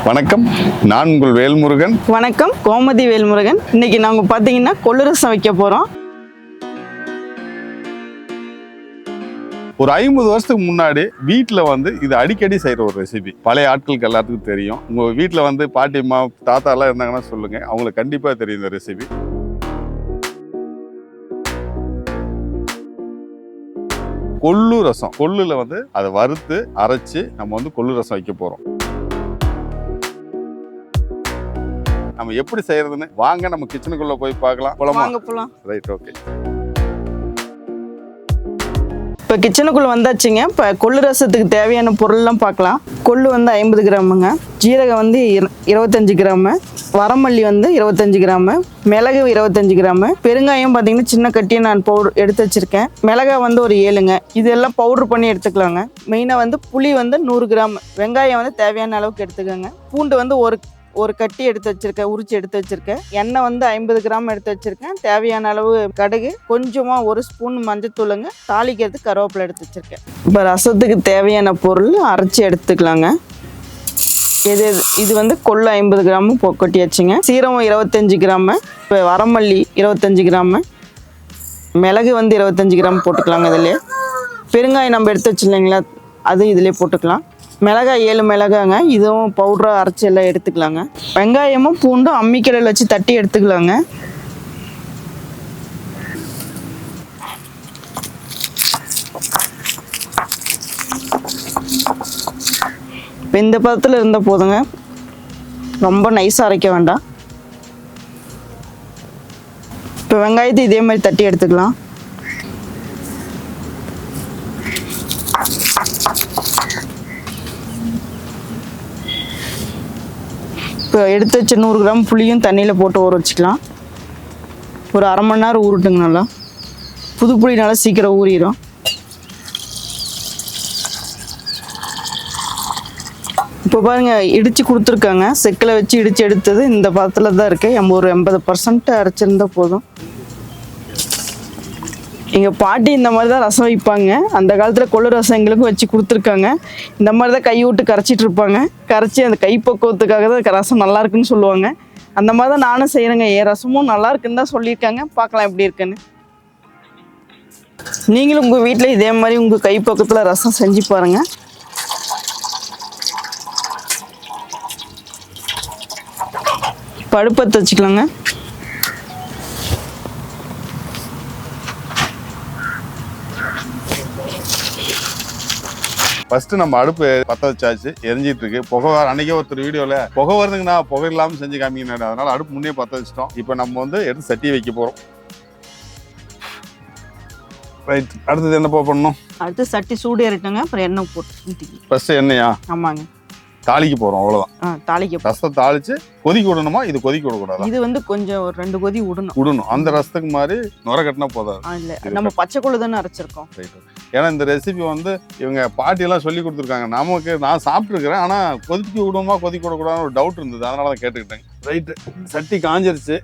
வணக்கம், நான் உங்கள் வேல்முருகன். வணக்கம், கோமதி வேல்முருகன். இன்னைக்கு நாங்கள் பார்த்தீங்கன்னா கொள்ளு ரசம் வைக்க போகிறோம். ஒரு 50 வருஷத்துக்கு முன்னாடி வீட்டில் இது அடிக்கடி செய்கிற ஒரு ரெசிபி. பழைய ஆட்களுக்கு எல்லாத்துக்கும் தெரியும். உங்கள் வீட்டில் பாட்டிம்மா தாத்தா எல்லாம் இருந்தாங்கன்னா சொல்லுங்கள், அவங்களுக்கு கண்டிப்பாக தெரியும் இந்த ரெசிபி. கொள்ளு ரசம். கொள்ளுல அதை வறுத்து அரைச்சி நம்ம கொள்ளு ரசம் வைக்க போகிறோம். நம்ம எப்படி செய்யறதுன்னு வாங்க நம்ம கிச்சனுக்குள்ள போய் பார்க்கலாம். போலாம். Right, okay. இப்போ கிச்சனுக்குள்ள வந்தாச்சுங்க. இப்போ கொள்ளு ரசத்துக்கு தேவையான பொருள்லாம் பார்க்கலாம். கொள்ளு 50 கிராமுங்க, ஜீரகம் 25 கிராமு, வரமல்லி 25 கிராமு, மிளகு 25 கிராமு, பெருங்காயம் பார்த்தீங்கன்னா சின்ன கட்டியை நான் பவுடர் எடுத்து வச்சிருக்கேன். மிளகா ஒரு 7ங்க. இதெல்லாம் பவுடர் பண்ணி எடுத்துக்கலாங்க. மெயினாக புளி 100 கிராம், வெங்காயம் தேவையான அளவுக்கு எடுத்துக்கோங்க. பூண்டு ஒரு கட்டி எடுத்து வச்சிருக்கேன், உரிச்சு எடுத்து வச்சிருக்கேன். எண்ணெய் 50 கிராம் எடுத்து வச்சிருக்கேன். தேவையான அளவு கடுகு, கொஞ்சமா 1 ஸ்பூன் மஞ்சத்தூளுங்க, தாளிக்கிறதுக்கு கருவேப்பிலை எடுத்து வச்சிருக்கேன். இப்போ ரசத்துக்கு தேவையான பொருள் அரைச்சி எடுத்துக்கலாங்க. இது கொள்ளு 50 கிராம் கொட்டியாச்சுங்க. சீரகம் 25 கிராமு, இப்போ வரமல்லி 25 கிராமு, மிளகு 25 கிராம் போட்டுக்கலாங்க. இதுலேயே பெருங்காயம் நம்ம எடுத்து வச்சு இல்லைங்களா, அது இதுலேயே போட்டுக்கலாம். மிளகாய் 7 மிளகாங்க, இதுவும் பவுடராக அரைச்சி எல்லாம் எடுத்துக்கலாங்க. வெங்காயமும் பூண்டும் அம்மிக்கல்லில் வச்சு தட்டி எடுத்துக்கலாங்க. இப்போ இந்த பதத்தில் இருந்தால் போதுங்க, ரொம்ப நைஸாக அரைக்க வேண்டாம். இப்போ வெங்காயத்தை இதே மாதிரி தட்டி எடுத்துக்கலாம். இப்போ எடுத்து வச்ச 100 கிராம் புளியும் தண்ணியில் போட்டு ஊற வச்சுக்கலாம். ஒரு அரை மணி நேரம் ஊறட்டுங்க. நல்லா புது புளி நல்லா சீக்கிரம் ஊறிடும். இப்போ பாருங்கள், இடித்து கொடுத்துருக்காங்க. செக்கில் வச்சு இடித்து எடுத்தது இந்த பதத்தில் தான் இருக்குது. ஒரு 80% அரைச்சிருந்தா போதும். எங்கள் பாட்டி இந்த மாதிரி தான் ரசம் வைப்பாங்க. அந்த காலத்தில் கொள்ளு ரசம் எங்களுக்கும் வச்சு கொடுத்துருக்காங்க. இந்த மாதிரி தான் கை விட்டு கரைச்சிட்டு இருப்பாங்க. கரைச்சி அந்த கைப்பக்குவத்துக்காக தான் ரசம் நல்லா இருக்குன்னு சொல்லுவாங்க. அந்த மாதிரி தான் நானும் செய்கிறேங்க. என் ரசமும் நல்லா இருக்குன்னு தான் சொல்லியிருக்காங்க. பார்க்கலாம் எப்படி இருக்குன்னு. நீங்களும் உங்கள் வீட்டில் இதே மாதிரி உங்கள் கைப்பக்கத்தில் ரசம் செஞ்சு பாருங்கள். படுப்பத்தை வச்சுக்கலாங்க. ஃபர்ஸ்ட் நம்ம அடுப்பு பற்ற வச்சாச்சு, எரிஞ்சிட்டு இருக்கு. புகை அன்னைக்கே ஒருத்தர் வீடியோல புகை வருதுங்கண்ணா, புகை இல்லாமல் செஞ்சு காமிங்க. அதனால அடுப்பு முன்னே பற்ற வச்சிட்டோம். இப்போ நம்ம எடுத்து சட்டி வைக்க போறோம். ரைட், அடுத்தது என்ன பண்ணணும்? அடுத்து சட்டி சூடு ஏறிட்டோங்க. அப்புறம் எண்ணெய் போட்டு ஃபர்ஸ்ட் எண்ணெயா? ஆமாங்க, தாளிக்க போறோம். அவ்வளவுதான். தாளிக்க ரசத்தை தாளிச்சு கொதிக்க விடணுமா? இது கொதிக்க விடக்கூடாது. இது கொஞ்சம் ஒரு 2 கொதி விடணும். அந்த ரசத்துக்கு மாதிரி நுர கட்டினா போதாது. இல்ல, நம்ம பச்சை கொள்ளு தானே அரைச்சிருக்கோம். ஏன்னா இந்த ரெசிபி இவங்க பாட்டி எல்லாம் சொல்லி கொடுத்துருக்காங்க. நான் சாப்பிட்டுருக்கிறேன். ஆனா கொதிக்க விடுமா கொதிக்க விடக்கூடாதுன்னு ஒரு டவுட் இருந்தது. அதனால தான் கேட்டுக்கிட்டேன். ரைட்டு, சட்டி காஞ்சிருச்சு.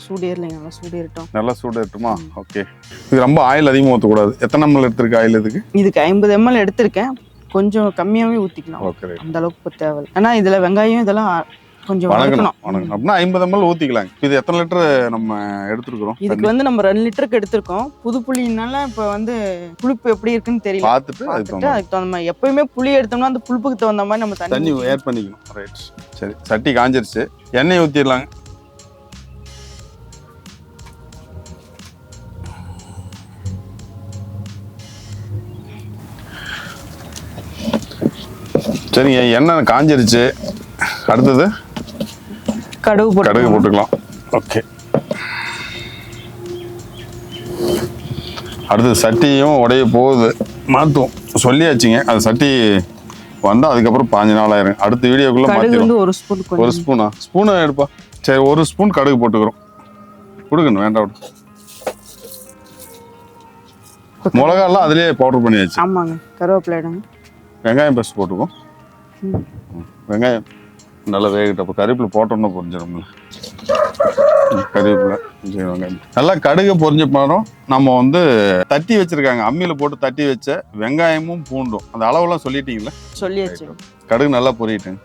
சூடு ஏறலைங்க, நல்லா சூடு ஏறட்டும். நல்லா சூடு ஏறட்டுமா? ஓகே. இது ரொம்ப ஆயில் அதிகமாக ஊற்றக்கூடாது. எத்தனை ml எடுத்திருக்கு ஆயில்? இதுக்கு 50 ml எடுத்திருக்கேன். கொஞ்சம் கம்மியாகவே ஊற்றிக்கலாம். அந்த அளவுக்கு தேவை. ஏன்னா இதில் வெங்காயம் இதெல்லாம் கொஞ்சம் வணங்கணும். அப்படின்னா 50 ml ஊற்றிக்கலாம். இது எத்தனை லிட்டர் நம்ம எடுத்துருக்கிறோம்? இதுக்கு நம்ம 2 லிட்டருக்கு எடுத்திருக்கோம். புது புளினால இப்போ புளிப்பு எப்படி இருக்குன்னு தெரியல. பார்த்துட்டு அதுக்கு தகுந்த மாதிரி எப்பயுமே புளி எடுத்தோம்னா அந்த புளிப்புக்கு தகுந்த மாதிரி நம்ம தண்ணி ஏட் பண்ணிக்கணும். ரைட், சரி. சட்டி காஞ்சிருச்சு, எண்ணெய் ஊற்றிடலாங்க. சரிங்க, எண்ணெய் காஞ்சிருச்சு. அடுத்தது கடுகு போட்டுக்கலாம். ஓகே. அடுத்தது சட்டியும் உடைய போகுது, மாற்றுவோம். சொல்லியாச்சுங்க. அது சட்டி வந்தால் அதுக்கப்புறம் 5 நாள் ஆயிரும். அடுத்த வீடியோக்குள்ளே மாற்றிடும். ஒரு ஸ்பூனா? ஸ்பூனை எடுப்பா. சரி, 1 ஸ்பூன் கடுகு போட்டுக்கிறோம். கொடுக்கணும், வேண்டாம். மிளகாலாம் அதிலே பவுடர் பண்ணியாச்சு. ஆமாங்க, கருவேப்பிலை. வெங்காயம் பேஸ்ட் போட்டுக்கோம். வெங்காயம் நல்லா வேகட்டும். அப்போ கருவேப்பிலை போட்டோம்னா பொரிஞ்சிடும்ல. கருவேப்பிலை வெங்காயம் நல்லா கடுகு பொரிஞ்ச பாடம் நம்ம தட்டி வச்சிருக்காங்க. அம்மியில் போட்டு தட்டி வச்ச வெங்காயமும் பூண்டும் அந்த அளவுலாம் சொல்லிட்டீங்களா? சொல்லியாச்சு. கடுகு நல்லா பொரியட்டுங்க.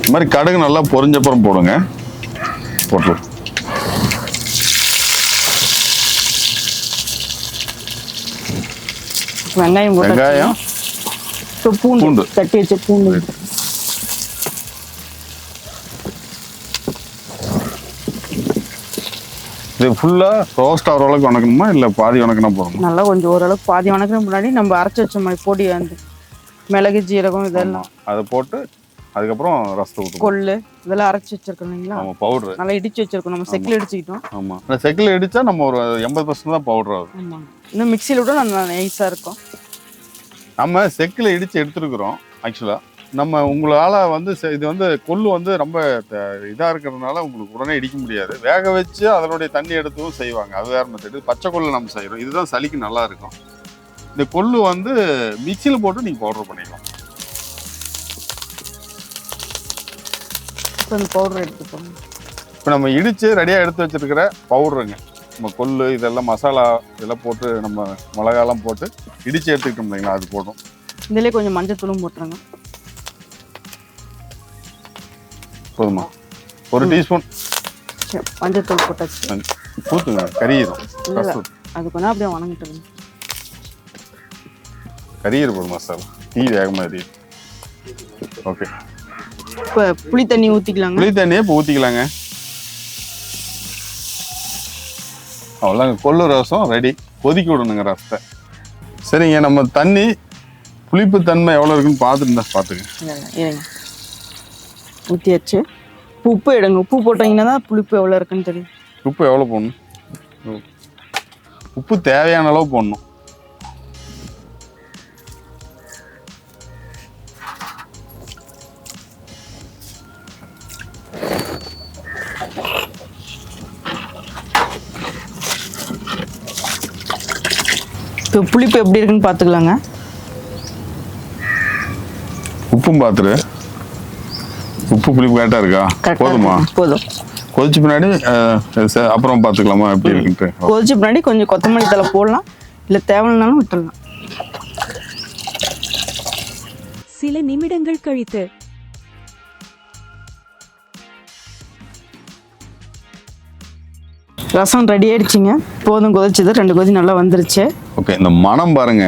இந்த மாதிரி கடுகு நல்லா பொரிஞ்சப்புறம் போடுங்க. போட்டு வெங்காயம் பூண்டு தட்டி வச்ச பூண்டு இது ஃபுல்லா ரோஸ்ட் ஆகிற அளவுக்கு வணக்கணுமா இல்லை பாதி வணக்கினா போதும்? நல்லா கொஞ்சம் ஓரளவுக்கு பாதி வணக்கம் முன்னாடி நம்ம அரைச்சி வச்ச மாதிரி பொடி வந்து மிளகு ஜீரகம் இதெல்லாம் அதை போட்டு அதுக்கப்புறம் ரசத்தை ஊற்றணும். கொள்ளு இதெல்லாம் அரைச்சி வச்சிருக்கோம் இல்லைங்களா? ஆமாம், பவுட்ரு நல்லா இடிச்சு வச்சிருக்கோம். நம்ம செக்கில் இடிச்சுக்கிட்டோம். ஆமாம், அந்த செக்கில் இடித்தா நம்ம ஒரு 80% தான் பவுடர் ஆகும். ஆமாம், இன்னும் மிக்சியில் விட நல்லா நைஸாக இருக்கும். நம்ம செக்கில் இடித்து எடுத்துருக்குறோம். ஆக்சுவலாக நம்ம உங்களால் வந்து இது வந்து கொள்ளு வந்து ரொம்ப இதாக இருக்கிறதுனால உங்களுக்கு உடனே இடிக்க முடியாது. வேக வச்சு அதனுடைய தண்ணி எடுத்தும் செய்வாங்க. அது வேறு மெத்தடு. பச்சை கொள்ளு நம்ம செய்கிறோம். இதுதான் சளிக்கு நல்லா இருக்கும். இந்த கொள்ளு வந்து மிக்சியில் போட்டு நீங்கள் பவுடர் பண்ணிக்கலாம். பவுடர் எடுத்துக்கோங்க. இப்போ நம்ம இடித்து ரெடியாக எடுத்து வச்சுருக்கிற பவுடருங்க. நம்ம கொள்ளு இதெல்லாம் மசாலா இதெல்லாம் போட்டு நம்ம மிளகாலாம் போட்டு இடித்து எடுத்துக்கிட்டோம் இல்லைங்களா, அது போடும். இதிலே கொஞ்சம் மஞ்சத்தூளும் போட்டுருங்க. போதுமா? ஒரு டீஸ்பூன் மஞ்சத்தூள் போட்டாச்சு. ஊற்றுங்க, கறியிடும். அது கொஞ்சம் அப்படியே வணங்கிட்டு கறியிரு போதும் மசாலா. டீ வேகமாக எரியும். ஓகே, இப்போ புளி தண்ணி ஊற்றிக்கலாங்க. புளி தண்ணியே இப்போ ஊற்றிக்கலாங்க. அவ்வளோதாங்க, கொள்ளு ரசம் ரெடி. கொதிக்க விடணுங்க ரசத்தை. சரிங்க, நம்ம தண்ணி புளிப்பு தன்மை எவ்வளோ இருக்குன்னு பார்த்துங்க. ஊற்றியாச்சு. உப்பு எடுங்க. உப்பு போட்டிங்கன்னா தான் புளிப்பு எவ்வளோ இருக்குன்னு தெரியும். உப்பு எவ்வளோ போடணும்? உப்பு தேவையான அளவு போடணும். இப்போ புளிப்பு எப்படி இருக்குன்னு பார்த்துக்கலாங்க. உப்பும் பார்த்துரு. உப்பு புளிப்பு கரெக்டாக இருக்கா? போதுமா? போதும். கொதிச்சு பின்னாடி அப்புறம் பார்த்துக்கலாமா எப்படி இருக்குன்ட்டு? கொதிச்சு பின்னாடி கொஞ்சம் கொத்தமல்லி தழை போடலாம், இல்லை தேவைன்னாலும் விட்டுடலாம். சில நிமிடங்கள் கழித்து ரசம் ரெடி ஆயிடுச்சுங்க. போதும், கொதிச்சது 2 கொதி நல்லா வந்துருச்சு. ஓகே, இந்த மனம் பாருங்க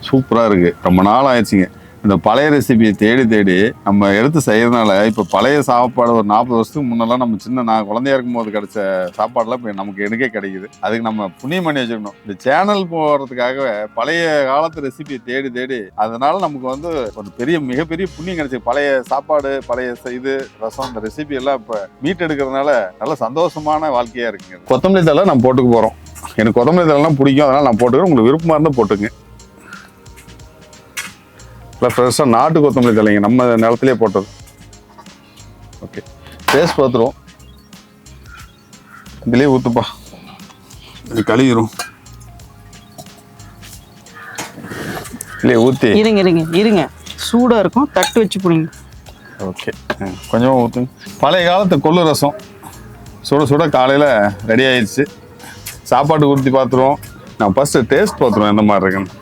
சூப்பராக இருக்கு. ரொம்ப நாள் ஆயிடுச்சுங்க இந்த பழைய ரெசிபியை தேடி தேடி நம்ம எடுத்து செய்யறதுனால. இப்போ பழைய சாப்பாடு ஒரு 40 வருஷத்துக்கு முன்னெல்லாம் நம்ம நான் குழந்தையா இருக்கும்போது கிடைச்ச சாப்பாடுலாம் இப்போ நமக்கு எனக்கே கிடைக்குது. அதுக்கு நம்ம புண்ணியம் பண்ணி வச்சுக்கணும். இந்த சேனல் போகிறதுக்காக பழைய காலத்து ரெசிபியை தேடி தேடி அதனால நமக்கு வந்து ஒரு மிகப்பெரிய புண்ணியம் கிடைச்சிருக்கு. பழைய சாப்பாடு, பழைய இது ரசம், இந்த ரெசிபி எல்லாம் இப்போ மீட் எடுக்கிறதுனால நல்ல சந்தோஷமான வாழ்க்கையா இருக்குங்க. கொத்தமல்லி தழை நான் போட்டுக்க போகிறோம். எனக்கு கொத்தமல்லி தழைலாம் பிடிக்கும், அதனால நான் போட்டுக்கிறேன். உங்களுக்கு விருப்பமாக இருந்தால் போட்டுங்க. ஃப்ரெஷ்ஷாக நாட்டு கொத்தமல்லி தழைங்க, நம்ம நிலத்துலேயே போட்டது. ஓகே, டேஸ்ட் பார்த்துருவோம். இதுலேயே ஊற்றுப்பா, இது கழுவிடும். இல்லையே ஊற்றி இருங்க சூடாக இருக்கும், தட்டு வச்சு போடுங்க. ஓகே, கொஞ்சமாக ஊற்றுங்க. பழைய காலத்து கொள்ளு ரசம் சுட சுட காலையில் ரெடி ஆயிடுச்சு. சாப்பாடு ஊற்றி பார்த்துருவோம். நான் ஃபஸ்ட்டு டேஸ்ட் பார்த்துருவோம் எந்த மாதிரி இருக்குன்னு.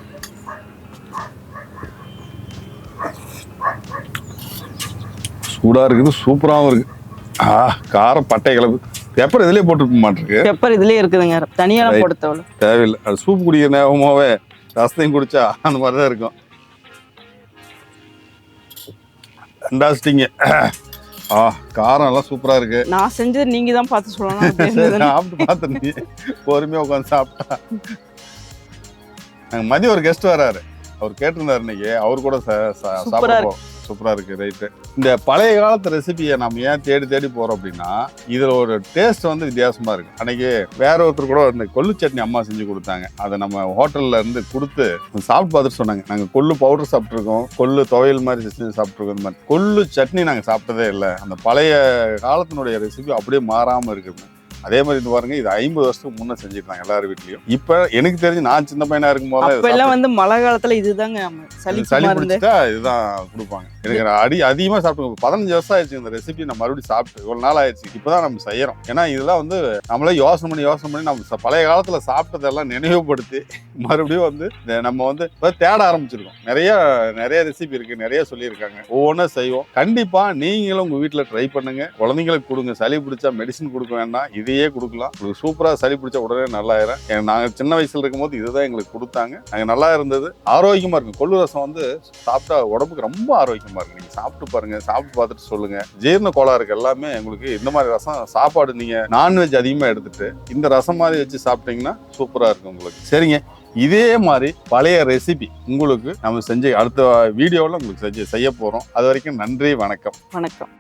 சூடாக இருக்குது, சூப்பராகவும் இருக்குது. காரம் பட்டை கிளப்பு. பெப்பர் இதுலேயே போட்டு மாட்டிருக்கு. பெப்பர் இதுலேயே இருக்குதுங்க, தனியாக போட தேவையில்லை. அது சூப் குடிக்கிற நேரமாவே ரசத்தையும் குடிச்சா அந்த மாதிரி தான் இருக்கும். ரெண்டாச்சிட்டிங்க. காரம் எல்லாம் சூப்பராக இருக்கு. நான் செஞ்சது நீங்கள் தான் பார்த்து சொல்லலாம். சாப்பிட்டு பார்த்துருந்தீங்க, பொறுமையாக உட்காந்து சாப்பிட்டா. நாங்கள் மதியம் ஒரு கெஸ்ட் வராரு, அவர் கேட்டிருந்தாரு இன்னைக்கு. அவர் கூட சாப்பிடுவோம். சூப்பராக இருக்குது. ரைட்டு, இந்த பழைய காலத்து ரெசிபியை நம்ம ஏன் தேடி தேடி போகிறோம் அப்படின்னா, இதில் ஒரு டேஸ்ட் வந்து வித்தியாசமாக இருக்குது. அன்றைக்கி வேற ஒருத்தர் கூட இந்த கொள்ளு சட்னி அம்மா செஞ்சு கொடுத்தாங்க. அதை நம்ம ஹோட்டலில் இருந்து கொடுத்து சாப்பிட்டு பார்த்துட்டு சொன்னாங்க, நாங்கள் கொள்ளு பவுடர் சாப்பிட்ருக்கோம், கொள்ளு துவையல் மாதிரி செஞ்சு சாப்பிட்ருக்கோம். இந்த மாதிரி கொள்ளு சட்னி நாங்கள் சாப்பிட்டதே இல்லை. அந்த பழைய காலத்தினுடைய ரெசிபி அப்படியே மாறாமல் இருக்குது. அதே மாதிரி இது பாருங்க, இது 50 வருஷத்துக்கு முன்ன செஞ்சிருக்காங்க எல்லார் வீட்லயும். இப்ப எனக்கு தெரிஞ்சு நான் சின்ன பையனா இருக்கும் போது வந்து மழை காலத்துல இதுதாங்க சளி பிடிச்சிட்டா இதுதான் கொடுப்பாங்க. எனக்கு அதிகமா சாப்பிட்டு 15 வருஷம் ஆயிடுச்சு இந்த ரெசிபி நான் மறுபடியும் சாப்பிட்டு, இவ்வளவு நாள் ஆயிடுச்சு. இப்பதான் நம்ம செய்யறோம். ஏன்னா இதெல்லாம் வந்து நம்மளே யோசனை பண்ணி நம்ம பழைய காலத்துல சாப்பிட்டதெல்லாம் நினைவுபடுத்தி மறுபடியும் வந்து நம்ம வந்து தேட ஆரம்பிச்சிருக்கோம். நிறைய ரெசிபி இருக்கு, நிறைய சொல்லியிருக்காங்க, ஒவ்வொன்றும் செய்வோம். கண்டிப்பா நீங்களும் உங்க வீட்டுல ட்ரை பண்ணுங்க, குழந்தைங்களுக்கு கொடுங்க. சளி பிடிச்சா மெடிசன் கொடுக்க வேண்டாம், இதையே கொடுக்கலாம். உங்களுக்கு சூப்பரா சளி பிடிச்சா உடனே நல்லாயிரும். நாங்க சின்ன வயசுல இருக்கும் போது இதுதான் எங்களுக்கு கொடுத்தாங்க, நாங்க நல்லா இருந்தது, ஆரோக்கியமா இருக்கும். கொள்ளு ரசம் வந்து சாப்பிட்டா உடம்புக்கு ரொம்ப ஆரோக்கியமா இருக்கு. நீங்க சாப்பிட்டு பாருங்க, சாப்பிட்டு பார்த்துட்டு சொல்லுங்க. ஜீரண கோளாறுக்கு எல்லாமே உங்களுக்கு இந்த மாதிரி ரசம் சாப்பாடு, நீங்க நான்வெஜ் அதிகமா எடுத்துட்டு இந்த ரசம் மாதிரி வச்சு சாப்பிட்டீங்கன்னா சூப்பரா இருக்கும் உங்களுக்கு. சரிங்க, இதே மாதிரி பழைய ரெசிபி உங்களுக்கு நம்ம செஞ்சு அடுத்த வீடியோவில் உங்களுக்கு செய்ய போறோம். அது வரைக்கும் நன்றி, வணக்கம். வணக்கம்.